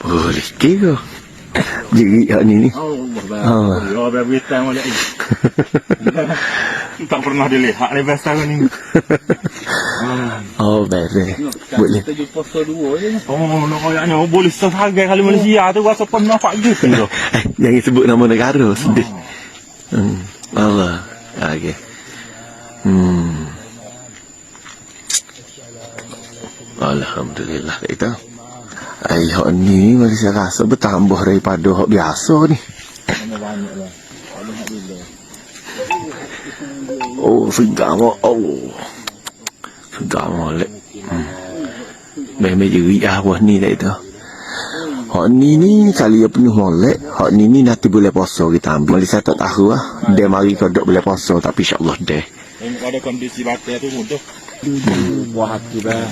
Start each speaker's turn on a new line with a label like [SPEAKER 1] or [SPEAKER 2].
[SPEAKER 1] Boleh kira. Jadi ni.
[SPEAKER 2] Ya, berita boleh. Tak pernah dilihat ni biasa kan ni.
[SPEAKER 1] Oh, boleh. Boleh.
[SPEAKER 3] Kita jumpa kedua je.
[SPEAKER 2] Oh, nak kayaknya boleh sehargai kali Malaysia tu rasa pernah pak gitu tu.
[SPEAKER 1] Jangan sebut nama negara sedih. Allah. Okey. Alhamdulillah kita. Ai hak ni Malaysia rasa bertambah daripada hak biasa ni.
[SPEAKER 3] Banyaklah. Ada hak dulu.
[SPEAKER 1] Oh, segar mak. Oh. Segar molek. Memang jeri awak ni dah itu. Hak ni kali penuh molek. Hak ni nanti boleh puasa kita ambil. Malaysia tak tahu lah. Dia mari kodok boleh puasa tapi insya-Allah deh.
[SPEAKER 2] Ada kondisi baterai tu mudah.
[SPEAKER 3] Buah hati dah.